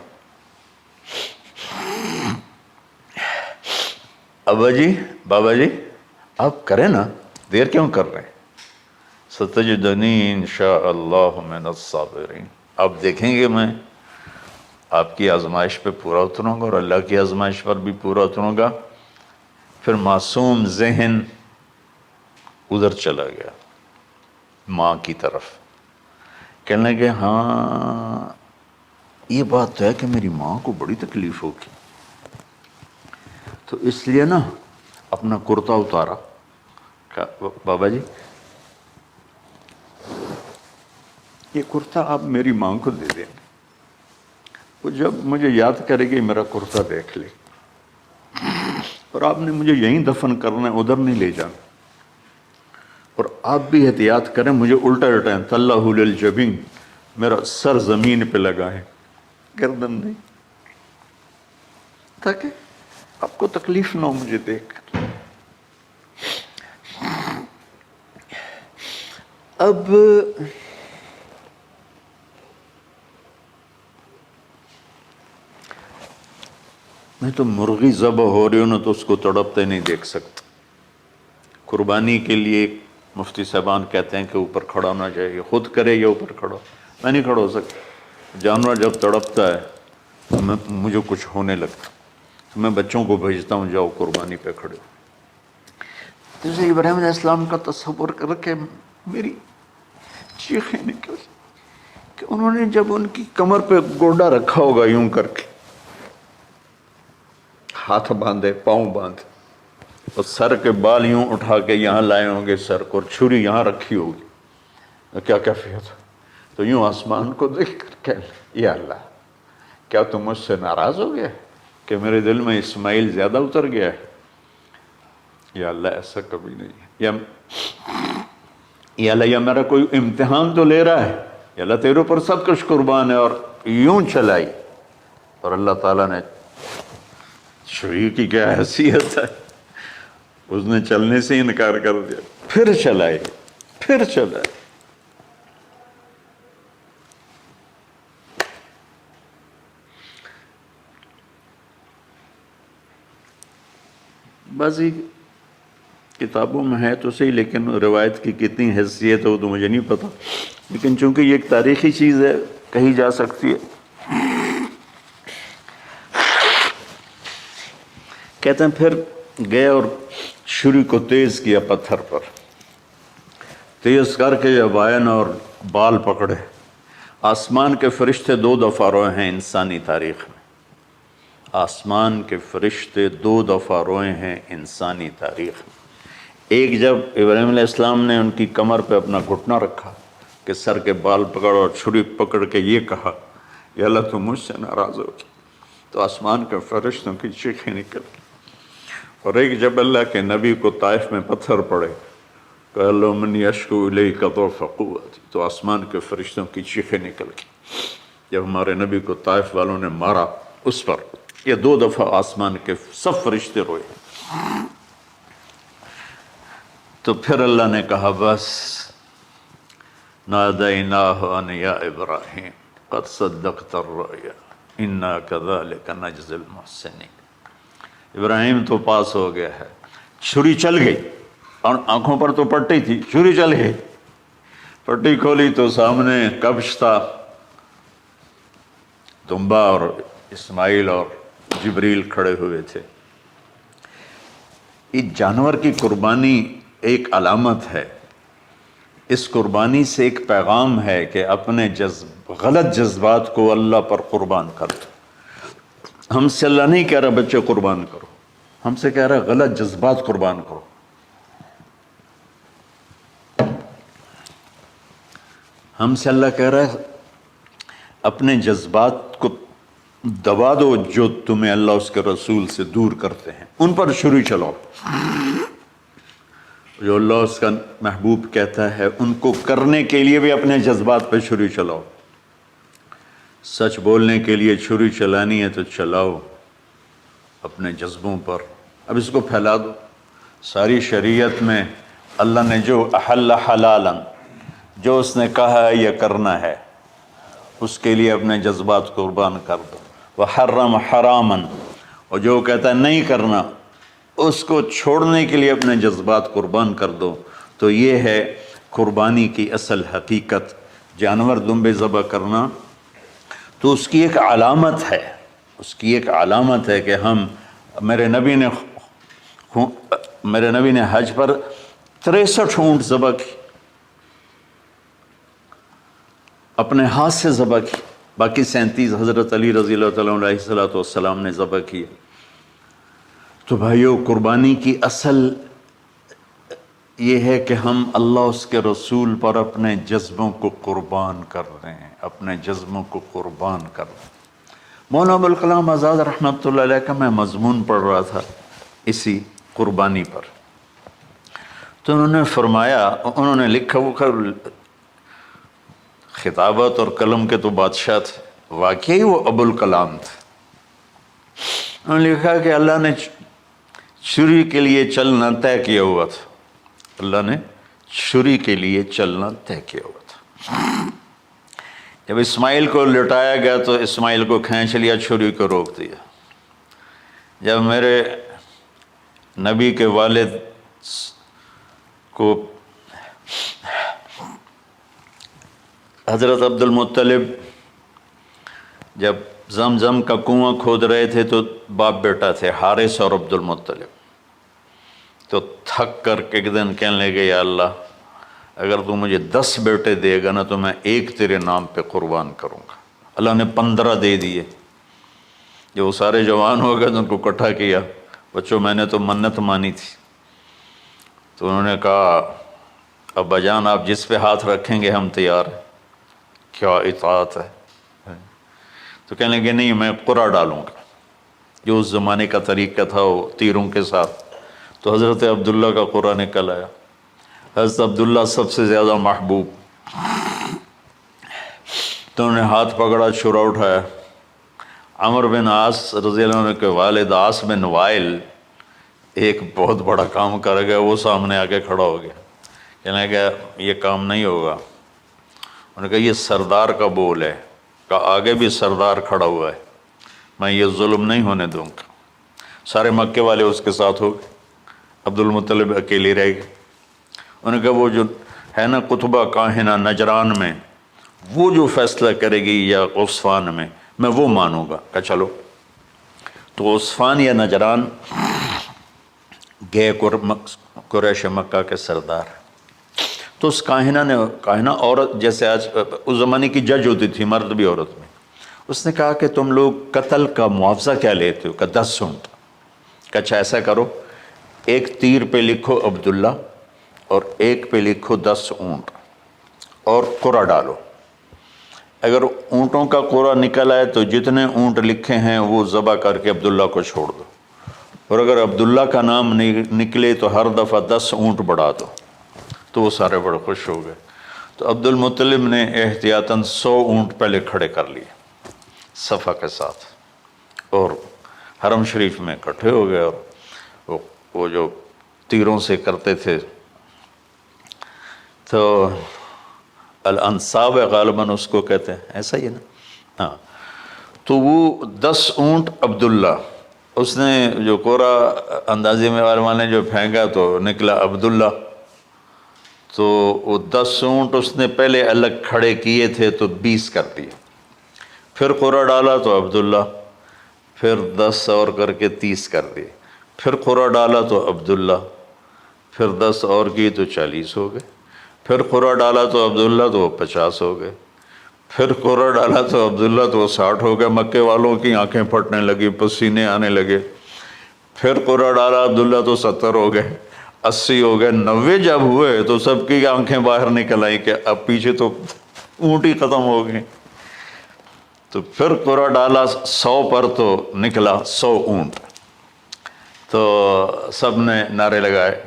ابا جی، بابا جی، آپ کریں نا، دیر کیوں کر رہے ہیں؟ ستجدنی انشاء اللہ من الصابرین، آپ دیکھیں گے میں آپ کی آزمائش پہ پورا اتروں گا اور اللہ کی آزمائش پر بھی پورا اتروں گا۔ پھر معصوم ذہن ادھر چلا گیا ماں کی طرف، کہنے لگے ہاں یہ بات تو ہے کہ میری ماں کو بڑی تکلیف ہوگی، تو اس لیے نا اپنا کرتا اتارا، کہا بابا جی یہ کرتا آپ میری ماں کو دے دیں، وہ جب مجھے یاد کرے گی میرا کرتا دیکھ لے، اور آپ نے مجھے یہیں دفن کرنا ہے، ادھر نہیں لے جانا، اور آپ بھی احتیاط کریں مجھے الٹا الٹائیں، طلّہ للجبین، میرا سر زمین پہ لگائیں، گردن نہیں، تاکہ آپ کو تکلیف نہ ہو مجھے دیکھ کر۔ اب میں تو مرغی ذبح ہو رہی ہوں نا تو اس کو تڑپتے نہیں دیکھ سکتا۔ قربانی کے لیے مفتی صاحبان کہتے ہیں کہ اوپر کھڑا ہونا چاہیے، خود کرے یا اوپر کھڑا، میں نہیں کھڑا ہو سکتا، جانور جب تڑپتا ہے تو مجھے کچھ ہونے لگتا، تو میں بچوں کو بھیجتا ہوں جاؤ قربانی پہ کھڑے ہو۔ جیسے ابراہیم علیہ السلام کا تصور کر کے میری چیخیں نکل کہ انہوں نے جب ان کی کمر پہ گوڈا رکھا ہوگا یوں کر کے، ہاتھ باندھے پاؤں باندھے، اور سر کے بال یوں اٹھا کے یہاں لائے ہوں گے سر کو، اور چھری یہاں رکھی ہوگی، کیا کیفیت ہو؟ تو یوں آسمان کو دیکھ کر کہ یا اللہ کیا تم مجھ سے ناراض ہو گیا کہ میرے دل میں اسماعیل زیادہ اتر گیا ہے؟ یا اللہ ایسا کبھی نہیں ہے، یا اللہ یہ میرا کوئی امتحان تو لے رہا ہے، یا اللہ تیرے اوپر سب کچھ قربان ہے، اور یوں چلائی، اور اللہ تعالیٰ نے چھری کی کیا حیثیت ہے، اس نے چلنے سے انکار کر دیا، پھر چلائے، پھر چلائے۔ بعضی کتابوں میں ہے تو صحیح، لیکن روایت کی کتنی حیثیت ہے وہ تو مجھے نہیں پتا، لیکن چونکہ یہ ایک تاریخی چیز ہے کہی جا سکتی ہے۔ کہتے ہیں پھر گئے اور چھری کو تیز کیا پتھر پر، تیز کر کے جب آئے نا اور بال پکڑے، آسمان کے فرشتے 2 دفعہ روئے ہیں انسانی تاریخ میں، آسمان کے فرشتے 2 دفعہ روئے ہیں انسانی تاریخ میں۔ ایک جب ابراہیم علیہ السلام نے ان کی کمر پہ اپنا گھٹنا رکھا کہ سر کے بال پکڑ اور چھری پکڑ کے یہ کہا یا اللہ تم مجھ سے ناراض ہو گئی، تو آسمان کے فرشتوں کی چیخیں نکل گئی۔ اور ایک جب اللہ کے نبی کو طائف میں پتھر پڑے کہ اللہ من یشکو الیک ضعف قوتی، تو آسمان کے فرشتوں کی چیخیں نکل گئی۔ جب ہمارے نبی کو طائف والوں نے مارا اس پر، یہ 2 دفعہ آسمان کے سب فرشتے روئے۔ تو پھر اللہ نے کہا بس، نادیناہ ان یا ابراہیم قد صدقت الرؤیا انا کذلک نجزی المحسنین، ابراہیم تو پاس ہو گیا ہے، چھری چل گئی، اور آنکھوں پر تو پٹی تھی، چھری چل گئی، پٹی کھولی تو سامنے کبش تھا، دمبا اور اسماعیل اور جبریل کھڑے ہوئے تھے۔ اس جانور کی قربانی ایک علامت ہے، اس قربانی سے ایک پیغام ہے کہ اپنے غلط جذبات کو اللہ پر قربان کر دو۔ ہم سے اللہ نہیں کہہ رہا بچے قربان کرو، ہم سے کہہ رہا غلط جذبات قربان کرو۔ ہم سے اللہ کہہ رہا ہے اپنے جذبات کو دبا دو جو تمہیں اللہ اس کے رسول سے دور کرتے ہیں، ان پر چھری چلاؤ۔ جو اللہ اس کا محبوب کہتا ہے ان کو کرنے کے لیے بھی اپنے جذبات پہ چھری چلاؤ۔ سچ بولنے کے لیے چھری چلانی ہے تو چلاؤ اپنے جذبوں پر، اب اس کو پھیلا دو۔ ساری شریعت میں اللہ نے جو احل حلالا، جو اس نے کہا ہے یہ کرنا ہے، اس کے لیے اپنے جذبات قربان کر دو۔ وحرم حراما، اور جو کہتا ہے نہیں کرنا، اس کو چھوڑنے کے لیے اپنے جذبات قربان کر دو۔ تو یہ ہے قربانی کی اصل حقیقت. جانور دمبے ذبح کرنا تو اس کی ایک علامت ہے، اس کی ایک علامت ہے کہ ہم میرے نبی نے حج پر 63 اونٹ ذبح کی، اپنے ہاتھ سے ذبح کی، باقی 37 حضرت علی رضی اللہ تعالیٰ علیہ السلام نے ذبح کیے. تو بھائیو، قربانی کی اصل یہ ہے کہ ہم اللہ اس کے رسول پر اپنے جذبوں کو قربان کر رہے ہیں، اپنے جذبوں کو قربان کر رہے ہیں. مولانا ابوالکلام آزاد رحمۃ اللہ علیہ کا میں مضمون پڑھ رہا تھا اسی قربانی پر، تو انہوں نے فرمایا، انہوں نے لکھا، وہ خطابت اور قلم کے تو بادشاہ تھے، واقعی وہ ابوالکلام تھے. انہوں نے لکھا کہ اللہ نے چھری کے لیے چلنا طے کیا ہوا تھا، اللہ نے چھری کے لیے چلنا طے کیا ہوا تھا. جب اسماعیل کو لٹایا گیا تو اسماعیل کو کھینچ لیا، چھری کو روک دیا. جب میرے نبی کے والد کو حضرت عبد المطلب جب زمزم کا کنواں کھود رہے تھے تو باپ بیٹا تھے، حارث اور عبد المطلب، تو تھک کر کے ایک دن کہنے لگے، یا اللہ اگر تو مجھے 10 بیٹے دے گا نا تو میں ایک تیرے نام پہ قربان کروں گا. اللہ نے 15 دے دیے. جو وہ سارے جوان ہو گئے تو ان کو اکٹھا کیا، بچوں میں نے تو منت مانی تھی. تو انہوں نے کہا، ابا جان آپ جس پہ ہاتھ رکھیں گے ہم تیار ہیں. کیا اطاعت ہے. تو کہنے لگے نہیں، میں قرعہ ڈالوں گا، جو اس زمانے کا طریقہ تھا وہ تیروں کے ساتھ. تو حضرت عبداللہ کا قرعہ نکل آیا. حضرت عبداللہ سب سے زیادہ محبوب، تو انہوں نے ہاتھ پکڑا، چھرا اٹھایا. عمر بن عاص رضی اللہ عنہ کے والد عاص بن وائل ایک بہت بڑا کام کر گیا، وہ سامنے آ کے کھڑا ہو گیا. کہنے لگا یہ کام نہیں ہوگا. انہوں نے کہا یہ سردار کا بول ہے، کہا آگے بھی سردار کھڑا ہوا ہے، میں یہ ظلم نہیں ہونے دوں گا. سارے مکے والے اس کے ساتھ ہو گئے، عبد المطلب اکیلے رہ گئے. انہوں نے کہا وہ جو ہے نا قطبہ کاہنہ نجران میں، وہ جو فیصلہ کرے گی یا عصفان میں وہ مانوں گا. کہا چلو. تو عصفان یا نجران گئے قریش مکہ کے سردار. تو اس کاہنہ عورت، جیسے آج اس زمانے کی جج ہوتی تھی، مرد بھی عورت میں، اس نے کہا کہ تم لوگ قتل کا معاوضہ کیا لیتے ہو؟ کہ 10 اونٹ. کہ اچھا ایسا کرو، ایک تیر پہ لکھو عبداللہ اور ایک پہ لکھو 10 اونٹ اور قرعہ ڈالو. اگر اونٹوں کا قرعہ نکل آئے تو جتنے اونٹ لکھے ہیں وہ ذبح کر کے عبداللہ کو چھوڑ دو، اور اگر عبداللہ کا نام نکلے تو ہر دفعہ 10 اونٹ بڑھا دو. تو وہ سارے بڑے خوش ہو گئے. تو عبد المطلب نے احتیاطاً 100 اونٹ پہلے کھڑے کر لیے صفا کے ساتھ، اور حرم شریف میں اکٹھے ہو گئے. اور وہ جو تیروں سے کرتے تھے تو الانصاب غالباً اس کو کہتے ہیں، ایسا ہی ہے نا. ہاں. تو وہ 10 اونٹ عبداللہ، اس نے جو قرعہ اندازے میں والے نے جو پھینکا تو نکلا عبداللہ. تو وہ 10 اونٹ اس نے پہلے الگ کھڑے کیے تھے تو 20 کر دیے. پھر قرعہ ڈالا تو عبداللہ، پھر 10 اور کر کے 30 کر دیے. پھر قرعہ ڈالا تو عبداللہ، پھر 10 اور کی تو 40 ہو گئے. پھر قرعہ ڈالا تو عبداللہ تو 50 ہو گئے. پھر قرعہ ڈالا تو عبداللہ تو 60 ہو گئے. مکے والوں کی آنکھیں پھٹنے لگی، پسینے آنے لگے. پھر قرعہ ڈالا عبداللہ تو 70 ہو گئے، 80 ہو گئے. 90 جب ہوئے تو سب کی آنکھیں باہر نکل آئیں کہ اب پیچھے تو اونٹ ہی ختم ہو گئے. تو پھر قرعہ ڈالا 100 پر تو نکلا 100 اونٹ. تو سب نے نعرے لگائے.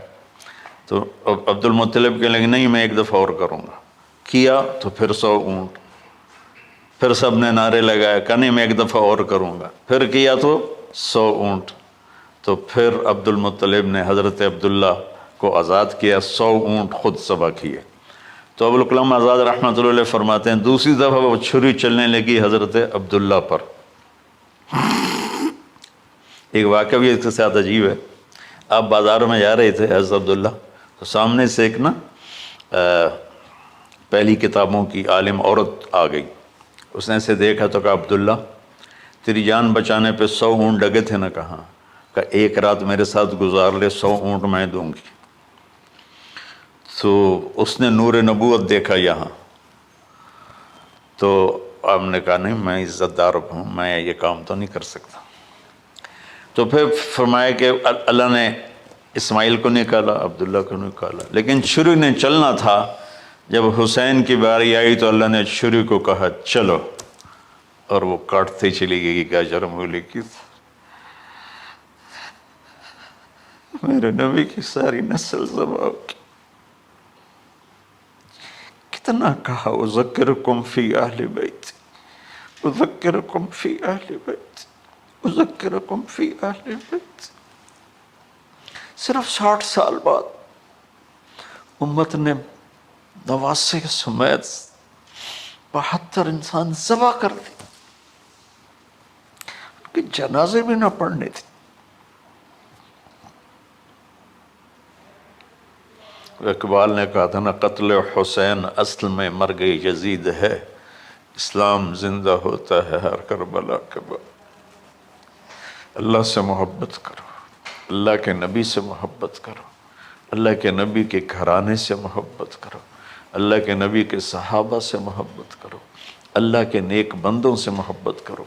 تو عبد المطلب کہنے لگے نہیں میں ایک دفعہ اور کروں گا. کیا تو پھر 100 اونٹ. پھر سب نے نعرے لگائے کہ نہیں میں ایک دفعہ اور کروں گا. پھر کیا تو 100 اونٹ. تو پھر عبد المطلب نے حضرت عبداللہ کو آزاد کیا، 100 اونٹ خود ذبح کیے. تو ابوالکلام آزاد رحمۃ اللہ علیہ فرماتے ہیں دوسری دفعہ وہ چھری چلنے لگی حضرت عبداللہ پر. ایک واقعہ بھی اس کے ساتھ عجیب ہے. آپ بازار میں جا رہے تھے حضرت عبداللہ، تو سامنے سے ایک نا پہلی کتابوں کی عالم عورت آ گئی، اس نے اسے دیکھا تو کہا عبداللہ تیری جان بچانے پہ 100 اونٹ ڈگے تھے نا؟ کہاں؟ کہ ایک رات میرے ساتھ گزار لے 100 اونٹ میں دوں گی۔ تو اس نے نور نبوت دیکھا یہاں، تو آپ نے کہا نہیں میں عزت دار ہوں، میں یہ کام تو نہیں کر سکتا۔ تو پھر فرمایا کہ اللہ نے اسماعیل کو نکالا، عبداللہ کو نکالا، لیکن چھری نے چلنا تھا۔ جب حسین کی باری آئی تو اللہ نے چھری کو کہا چلو، اور وہ کاٹتے چلی گئی کہ اجر مولی کی میرے نبی کی ساری نسل ذبح کی۔ کتنا کہا اذکرکم فی اہل بیت، اذکرکم فی اہل بیت، اذکرکم فی اہل بیت۔ صرف 60 سال بعد امت نے 89 سمیت 72 انسان ذبح کر دی، کہ جنازے بھی نہ پڑھنے تھے۔ اقبال نے کہا تھا نا قتل حسین اصل میں مرگ یزید ہے، اسلام زندہ ہوتا ہے ہر کربلا کے بعد۔ اللہ سے محبت کرو، اللہ کے نبی سے محبت کرو، اللہ کے نبی کے گھرانے سے محبت کرو، اللہ کے نبی کے صحابہ سے محبت کرو، اللہ کے نیک بندوں سے محبت کرو۔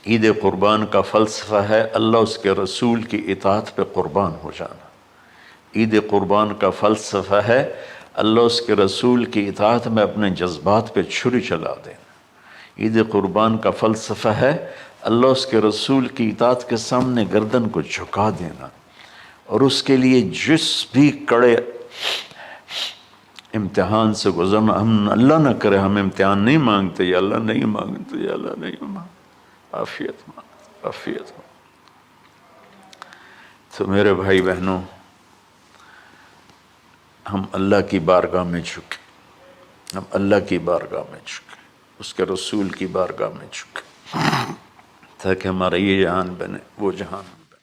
عید قربان کا فلسفہ ہے اللہ اس کے رسول کی اطاعت پہ قربان ہو جانا۔ عید قربان کا فلسفہ ہے اللہ اس کے رسول کی اطاعت میں اپنے جذبات پہ چھری چلا دینا۔ عید قربان کا فلسفہ ہے اللہ اس کے رسول کی اطاعت کے سامنے گردن کو جھکا دینا، اور اس کے لیے جس بھی کڑے امتحان سے گزرنا۔ ہم اللہ نہ کرے ہم امتحان نہیں مانگتے، یا اللہ نہیں مانگتے، یا اللہ نہیں مانگتے، عافیت مانگ، عافیت مانگ۔ تو میرے بھائی بہنوں، ہم اللہ کی بارگاہ میں جھکے، ہم اللہ کی بارگاہ میں جھکے، اس کے رسول کی بارگاہ میں جھکے، تاکہ ہمارا یہ جہان بنے وہ جہان بنے۔